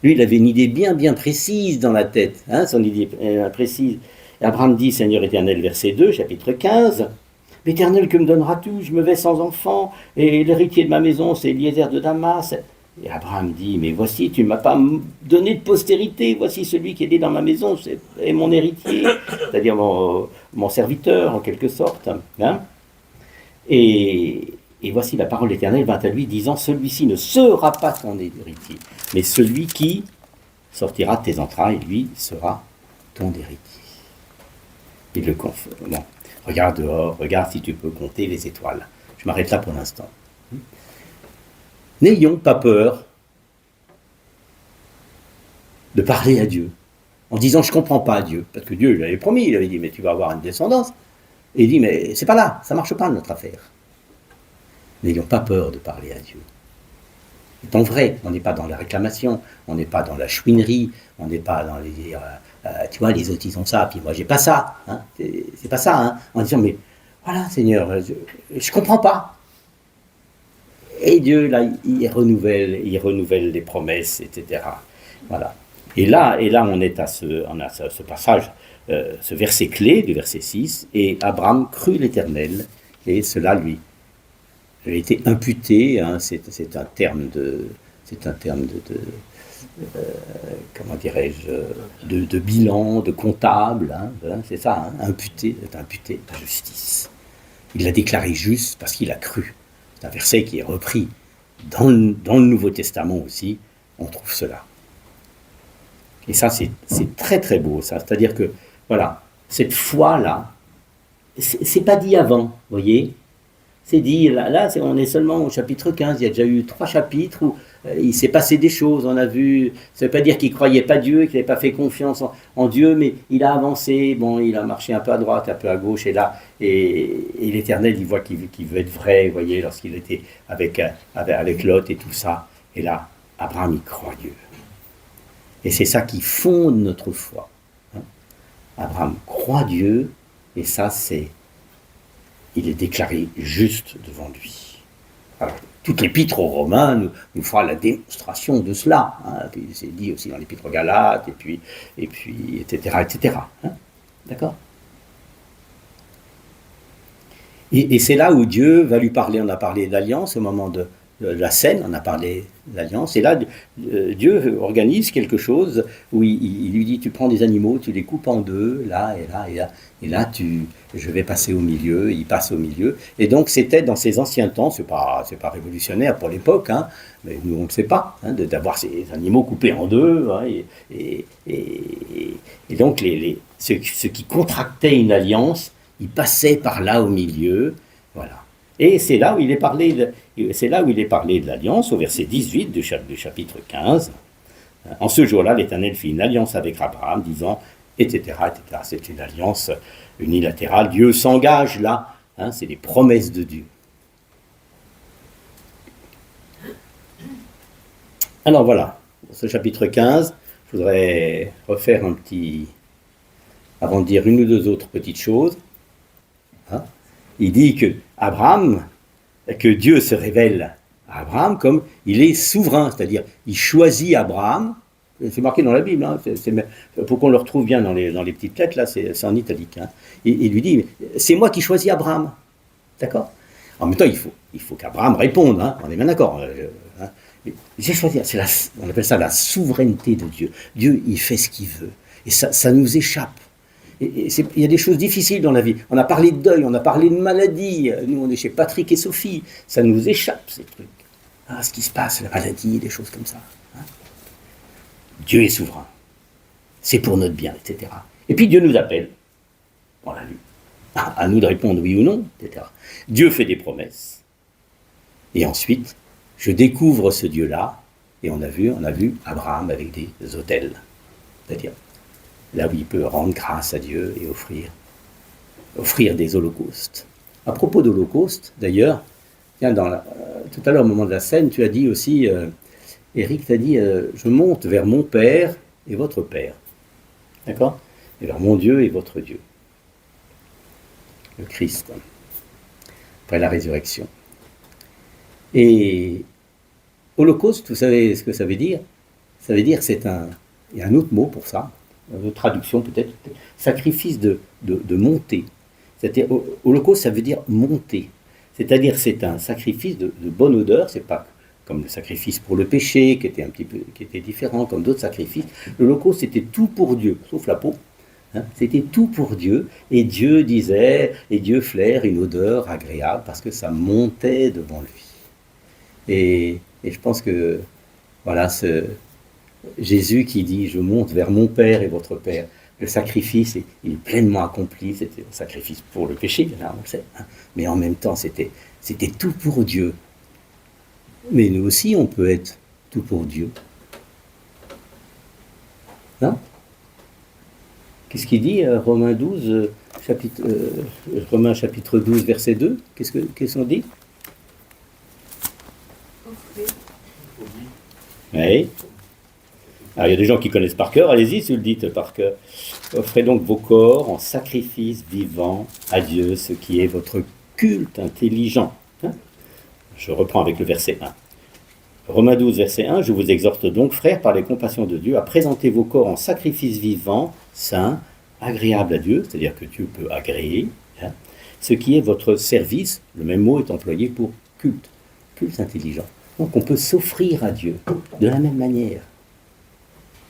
il avait une idée bien, bien précise dans la tête, hein, son idée précise. Et Abraham dit, « Seigneur éternel, verset 2, chapitre 15, « L'Éternel, que me donneras-tu? Je me vais sans enfant, et l'héritier de ma maison, c'est Eliezer de Damas. » Et Abraham dit, « Mais voici, tu ne m'as pas donné de postérité, voici celui qui est né dans ma maison, c'est mon héritier, c'est-à-dire mon serviteur, en quelque sorte. Hein. Et voici la parole éternelle vint à lui, disant, « Celui-ci ne sera pas ton héritier, mais celui qui sortira de tes entrailles, lui, sera ton héritier. » Il le confirme. Bon. Regarde dehors, regarde si tu peux compter les étoiles. Je m'arrête là pour l'instant. N'ayons pas peur de parler à Dieu, en disant je ne comprends pas Dieu, parce que Dieu l'avait promis, il avait dit mais tu vas avoir une descendance, et il dit mais c'est pas là, ça ne marche pas notre affaire. N'ayons pas peur de parler à Dieu. étant vrai. On n'est pas dans la réclamation, on n'est pas dans la chouinerie, on n'est pas dans les dire, tu vois, les autres ils ont ça, puis moi j'ai pas ça. Hein. C'est pas ça, hein. En disant, mais voilà, Seigneur, je comprends pas. Et Dieu, là, il renouvelle les promesses, etc. Voilà. Et là, on est à ce passage, ce verset clé du verset 6, et Abraham crut l'Éternel, et cela lui a été imputé, hein, c'est un terme de comment dirais-je, de bilan, de comptable, hein, voilà, c'est ça, hein, imputé à justice. Il l'a déclaré juste parce qu'il a cru. C'est un verset qui est repris dans le Nouveau Testament aussi, on trouve cela. Et ça, c'est très très beau, ça. C'est-à-dire que, voilà, cette foi-là, c'est pas dit avant, vous voyez. C'est dit, là on est seulement au chapitre 15, il y a déjà eu 3 chapitres où il s'est passé des choses, on a vu, ça ne veut pas dire qu'il ne croyait pas Dieu, qu'il n'avait pas fait confiance en Dieu, mais il a avancé, bon, il a marché un peu à droite, un peu à gauche, et là, et l'Éternel, il voit qu'il veut être vrai, vous voyez, lorsqu'il était avec Lot et tout ça, et là, Abraham, il croit Dieu. Et c'est ça qui fonde notre foi. Hein. Abraham croit Dieu, et ça, il est déclaré juste devant lui. Alors, toute l'épître aux Romains nous fera la démonstration de cela. Hein. Puis c'est dit aussi dans l'épître aux Galates, et puis etc., etc. Hein. D'accord ? Et c'est là où Dieu va lui parler. On a parlé d'alliance au moment de la scène, on a parlé d'alliance, et là, Dieu organise quelque chose où il lui dit, tu prends des animaux, tu les coupes en deux, là, et là, je vais passer au milieu, il passe au milieu, et donc c'était dans ces anciens temps, c'est pas révolutionnaire pour l'époque, hein, mais nous on ne sait pas, hein, d'avoir ces animaux coupés en deux, hein, et donc ceux qui contractaient une alliance, ils passaient par là au milieu, voilà. Et c'est là où il est parlé de l'alliance, au verset 18 du chapitre 15. En ce jour-là, l'Éternel fit une alliance avec Abraham, disant, etc., etc. C'est une alliance unilatérale. Dieu s'engage là, hein, c'est les promesses de Dieu. Alors voilà, pour ce chapitre 15, je voudrais refaire avant de dire une ou deux autres petites choses. Hein. Il dit que Dieu se révèle à Abraham comme il est souverain, c'est-à-dire il choisit Abraham, c'est marqué dans la Bible, hein, pour qu'on le retrouve bien dans les petites lettres, là, c'est en italique, hein. Il lui dit, c'est moi qui choisis Abraham, d'accord ? En même temps, il faut qu'Abraham réponde, hein, on est bien d'accord, hein. J'ai choisi, on appelle ça la souveraineté de Dieu. Dieu, il fait ce qu'il veut, et ça nous échappe. Il y a des choses difficiles dans la vie. On a parlé de deuil, on a parlé de maladie. Nous, on est chez Patrick et Sophie. Ça nous échappe, ces trucs. Ah, ce qui se passe, la maladie, des choses comme ça. Hein. Dieu est souverain. C'est pour notre bien, etc. Et puis Dieu nous appelle. On l'a lu. À nous de répondre oui ou non, etc. Dieu fait des promesses. Et ensuite, je découvre ce Dieu-là. Et on a vu Abraham avec des autels. C'est-à-dire, là où il peut rendre grâce à Dieu et offrir des holocaustes. À propos d'holocauste, d'ailleurs, tiens, tout à l'heure au moment de la scène, tu as dit aussi, Éric t'a dit, je monte vers mon Père et votre Père. D'accord ? Et vers mon Dieu et votre Dieu. Le Christ, après la résurrection. Et holocauste, vous savez ce que ça veut dire ? Ça veut dire, il y a un autre mot pour ça, une traduction peut-être, sacrifice de montée. C'est-à-dire, holocauste, ça veut dire monter. C'est-à-dire, c'est un sacrifice de bonne odeur, c'est pas comme le sacrifice pour le péché, qui était différent, comme d'autres sacrifices. L'holocauste, c'était tout pour Dieu, sauf la peau. Hein, c'était tout pour Dieu, et Dieu flaire une odeur agréable, parce que ça montait devant lui. Et je pense que, voilà, Jésus qui dit « Je monte vers mon Père et votre Père », le sacrifice il est pleinement accompli, c'était un sacrifice pour le péché, là, on le sait, hein, mais en même temps, c'était tout pour Dieu. Mais nous aussi, on peut être tout pour Dieu. Non ? Qu'est-ce qu'il dit, Romains 12, Romains chapitre 12, verset 2 ? Qu'est-ce qu'on dit ? Oui. Alors, il y a des gens qui connaissent par cœur, allez-y si vous le dites par cœur. Offrez donc vos corps en sacrifice vivant à Dieu, ce qui est votre culte intelligent. Hein. Je reprends avec le verset 1. Romains 12, verset 1, je vous exhorte donc, frères, par les compassions de Dieu, à présenter vos corps en sacrifice vivant, saint, agréable à Dieu, c'est-à-dire que Dieu peut agréer, hein, ce qui est votre service, le même mot est employé pour culte, culte intelligent. Donc on peut s'offrir à Dieu de la même manière.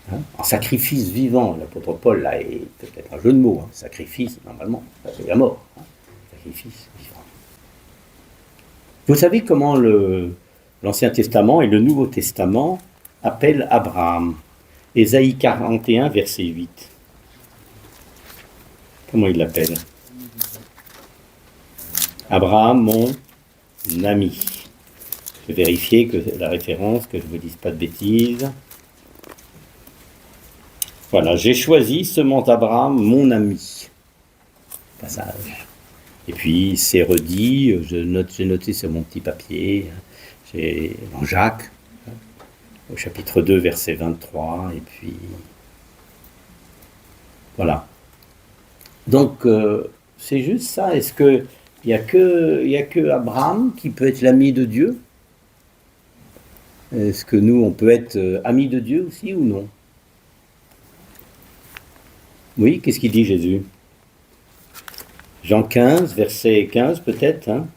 Hein, en sacrifice vivant, l'apôtre Paul là est peut-être un jeu de mots, hein, sacrifice, normalement, c'est la mort, hein, sacrifice vivant. Vous savez comment l'Ancien Testament et le Nouveau Testament appellent Abraham? Ésaïe 41, verset 8. Comment il l'appelle? Abraham, mon ami. Je vais vérifier que la référence, que je ne vous dise pas de bêtises. Voilà, j'ai choisi semant Abraham, mon ami. Passage. Et puis, c'est redit, j'ai noté sur mon petit papier, dans Jacques, au chapitre 2, verset 23, et puis, voilà. Donc, c'est juste ça. Est-ce qu'il n'y a que Abraham qui peut être l'ami de Dieu? Est-ce que nous, on peut être amis de Dieu aussi ou non? Oui, qu'est-ce qu'il dit Jésus? Jean 15, verset 15 peut-être, hein?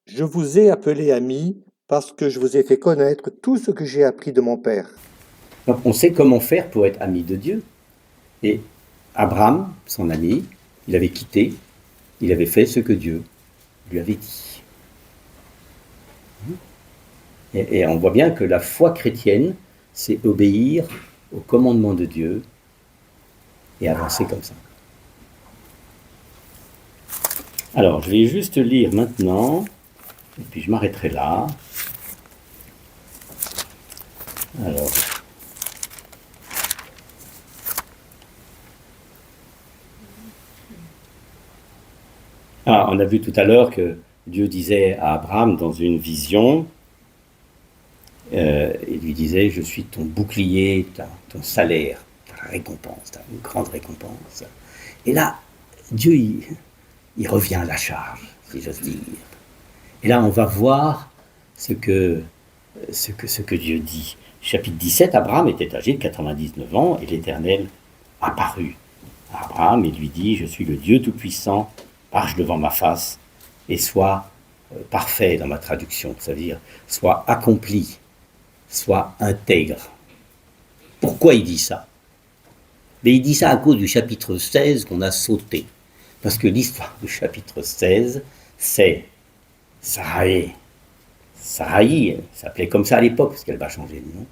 Je vous ai appelé amis parce que je vous ai fait connaître tout ce que j'ai appris de mon Père. Donc on sait comment faire pour être ami de Dieu. Et Abraham, son ami, il avait quitté, il avait fait ce que Dieu lui avait dit. Et on voit bien que la foi chrétienne, c'est obéir au commandement de Dieu et avancer comme ça. Alors, je vais juste lire maintenant, et puis je m'arrêterai là. Alors, on a vu tout à l'heure que Dieu disait à Abraham dans une vision, il lui disait, je suis ton bouclier, ton salaire, ta récompense, ta une grande récompense. Et là, Dieu, il revient à la charge, si j'ose dire. Et là, on va voir ce que Dieu dit. Chapitre 17, Abraham était âgé de 99 ans et l'Éternel apparut à Abraham et lui dit, je suis le Dieu Tout-Puissant, marche devant ma face et sois parfait dans ma traduction, c'est-à-dire sois accompli, sois intègre. Pourquoi il dit ça? Mais il dit ça à cause du chapitre 16 qu'on a sauté. Parce que l'histoire du chapitre 16, c'est Sarai. Sarai, elle s'appelait comme ça à l'époque, parce qu'elle va changer de nom.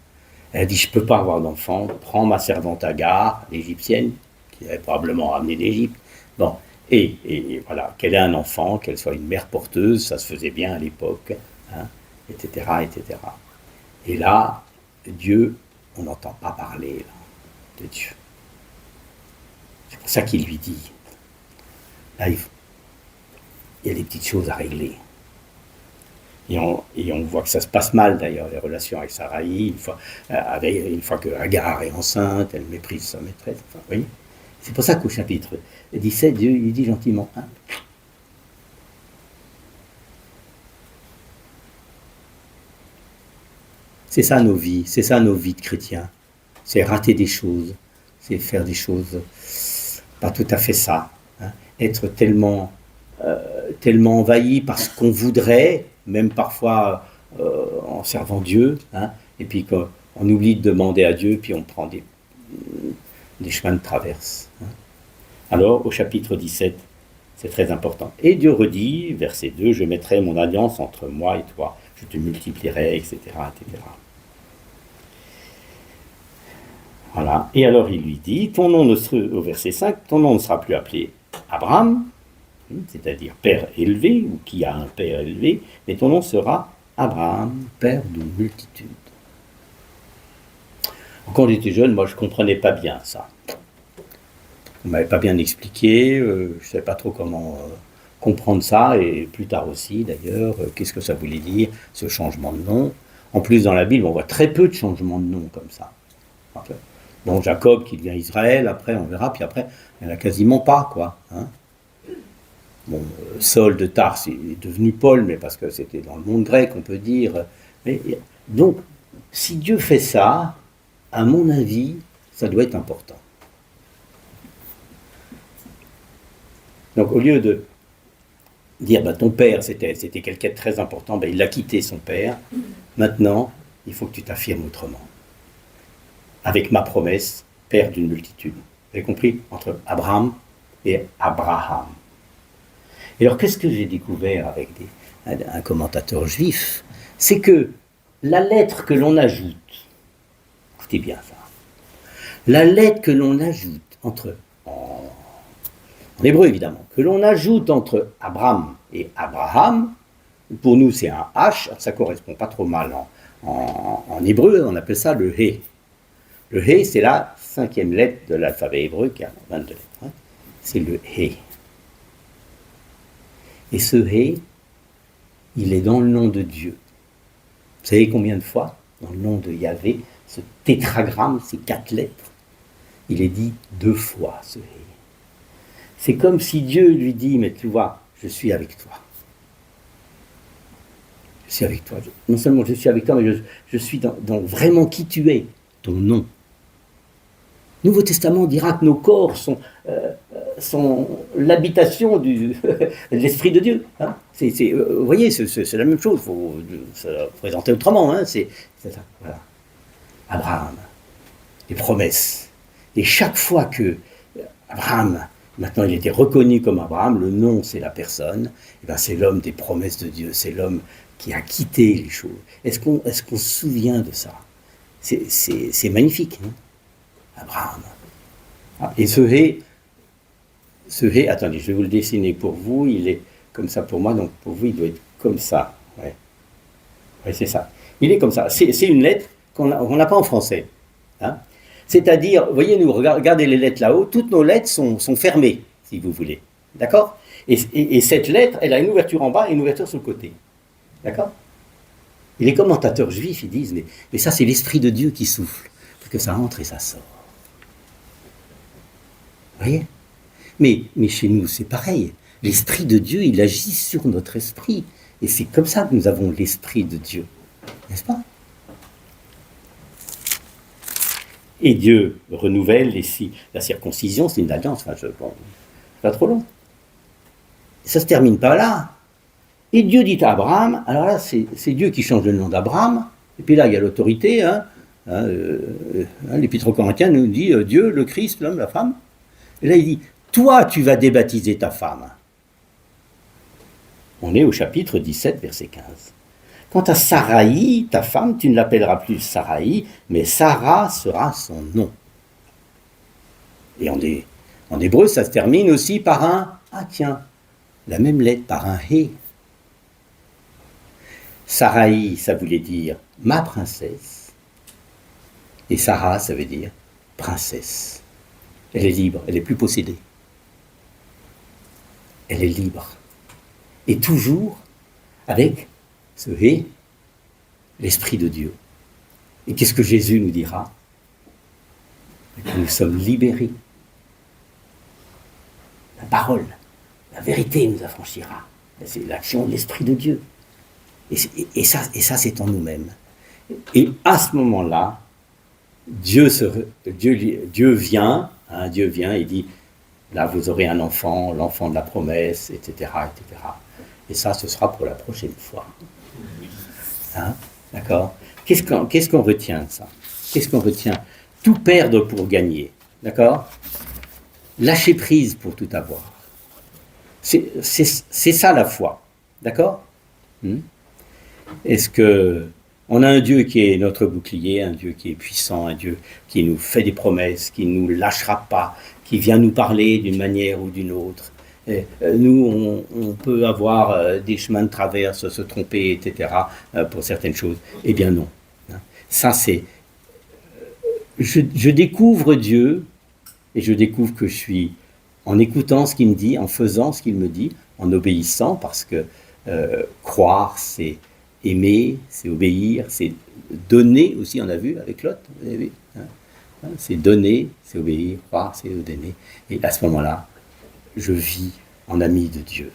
Elle a dit, je ne peux pas avoir d'enfant, prends ma servante Agar, l'égyptienne, qui avait probablement ramené d'Égypte. Bon, et voilà, qu'elle ait un enfant, qu'elle soit une mère porteuse, ça se faisait bien à l'époque, hein, etc., etc. Et là, Dieu, on n'entend pas parler là, de Dieu. C'est pour ça qu'il lui dit, là, il y a des petites choses à régler. Et on voit que ça se passe mal d'ailleurs, les relations avec Sarai, une fois que Agar est enceinte, elle méprise sa maîtresse. Enfin, oui. C'est pour ça qu'au chapitre 17, Dieu il dit gentiment, hein, c'est ça nos vies de chrétiens. C'est rater des choses, c'est faire des choses pas tout à fait ça. Hein. Être tellement envahi par ce qu'on voudrait, même parfois en servant Dieu, hein, et puis qu'on oublie de demander à Dieu, puis on prend des chemins de traverse. Hein. Alors, au chapitre 17, c'est très important. Et Dieu redit, verset 2, « Je mettrai mon alliance entre moi et toi, je te multiplierai, etc. etc. » Voilà. Et alors il lui dit, au verset 5, ton nom ne sera plus appelé Abraham, c'est-à-dire père élevé, ou qui a un père élevé, mais ton nom sera Abraham, père de multitude. Quand on était jeune, moi je ne comprenais pas bien ça. On ne m'avait pas bien expliqué, je ne savais pas trop comment comprendre ça, et plus tard aussi d'ailleurs, qu'est-ce que ça voulait dire, ce changement de nom. En plus, dans la Bible, on voit très peu de changements de nom comme ça. Bon, Jacob qui devient Israël, après on verra, puis après, il n'y en a quasiment pas, quoi. Hein. Bon, Saul de Tarse est devenu Paul, mais parce que c'était dans le monde grec, on peut dire. Mais, donc, si Dieu fait ça, à mon avis, ça doit être important. Donc, au lieu de dire, ton père, c'était quelqu'un de très important, il a quitté son père, maintenant, il faut que tu t'affirmes autrement. Avec ma promesse, père d'une multitude. Vous avez compris? Entre Abraham et Abraham. Et alors, qu'est-ce que j'ai découvert avec un commentateur juif? C'est que la lettre que l'on ajoute, écoutez bien ça, la lettre que l'on ajoute en hébreu évidemment, que l'on ajoute entre Abraham et Abraham, pour nous c'est un H, ça ne correspond pas trop mal en hébreu, on appelle ça le He. Le He, c'est la 5e lettre de l'alphabet hébreu qui a 22 lettres. Hein. C'est le He. Et ce He, il est dans le nom de Dieu. Vous savez combien de fois, dans le nom de Yahvé, ce tétragramme, ces 4 lettres, il est dit 2 fois, ce He. C'est comme si Dieu lui dit, mais tu vois, je suis avec toi. Je suis avec toi. Non seulement je suis avec toi, mais je suis dans vraiment qui tu es, ton nom. Le Nouveau Testament dira que nos corps sont l'habitation de l'Esprit de Dieu. Hein. Vous voyez, c'est la même chose, il faut présenter autrement. Hein. C'est ça. Voilà. Abraham, les promesses. Et chaque fois que Abraham, maintenant il était reconnu comme Abraham, le nom c'est la personne, et c'est l'homme des promesses de Dieu, c'est l'homme qui a quitté les choses. Est-ce qu'on se souvient de ça? C'est magnifique. Hein. Abraham. Et ce He, attendez, je vais vous le dessiner pour vous, il est comme ça pour moi, donc pour vous il doit être comme ça. Ouais, c'est ça. Il est comme ça. C'est une lettre qu'on n'a pas en français. Hein. C'est-à-dire, voyez, nous, regardez les lettres là-haut, toutes nos lettres sont fermées, si vous voulez. D'accord? Et cette lettre, elle a une ouverture en bas et une ouverture sur le côté. D'accord? Et les commentateurs juifs, ils disent, mais ça c'est l'Esprit de Dieu qui souffle, parce que ça entre et ça sort. Vous voyez? Mais chez nous, c'est pareil. L'Esprit de Dieu, il agit sur notre esprit. Et c'est comme ça que nous avons l'Esprit de Dieu. N'est-ce pas? Et Dieu renouvelle la circoncision, c'est une alliance. Enfin, pas trop long. Ça ne se termine pas là. Et Dieu dit à Abraham, alors là, c'est Dieu qui change le nom d'Abraham. Et puis là, il y a l'autorité. L'Épître aux Corinthiens nous dit Dieu, le Christ, l'homme, la femme. Et là, il dit, toi, tu vas débaptiser ta femme. On est au chapitre 17, verset 15. Quant à Saraï, ta femme, tu ne l'appelleras plus Saraï, mais Sarah sera son nom. Et en hébreu, ça se termine aussi par la même lettre, par un He. Saraï, ça voulait dire ma princesse. Et Sarah, ça veut dire princesse. Elle est libre, elle n'est plus possédée. Elle est libre. Et toujours avec ce He, l'Esprit de Dieu. Et qu'est-ce que Jésus nous dira? Que nous sommes libérés. La parole, la vérité nous affranchira. C'est l'action de l'Esprit de Dieu. Et ça, c'est en nous-mêmes. Et à ce moment-là, Dieu vient, Dieu vient et dit, là vous aurez un enfant, l'enfant de la promesse, etc., etc. Et ça, ce sera pour la prochaine fois. Hein? D'accord? Qu'est-ce qu'on retient de ça? Qu'est-ce qu'on retient? Tout perdre pour gagner. D'accord? Lâcher prise pour tout avoir. C'est ça la foi. D'accord? Est-ce que on a un Dieu qui est notre bouclier, un Dieu qui est puissant, un Dieu qui nous fait des promesses, qui ne nous lâchera pas, qui vient nous parler d'une manière ou d'une autre. Et nous, on peut avoir des chemins de traverse, se tromper, etc., pour certaines choses. Eh bien non. Ça, c'est... Je découvre Dieu, et je découvre que je suis, en écoutant ce qu'il me dit, en faisant ce qu'il me dit, en obéissant, parce que croire, c'est aimer, c'est obéir, c'est donner aussi, on a vu avec Lot, vous avez vu, hein. C'est donner, c'est obéir, croire, c'est donner. Et à ce moment-là, je vis en ami de Dieu.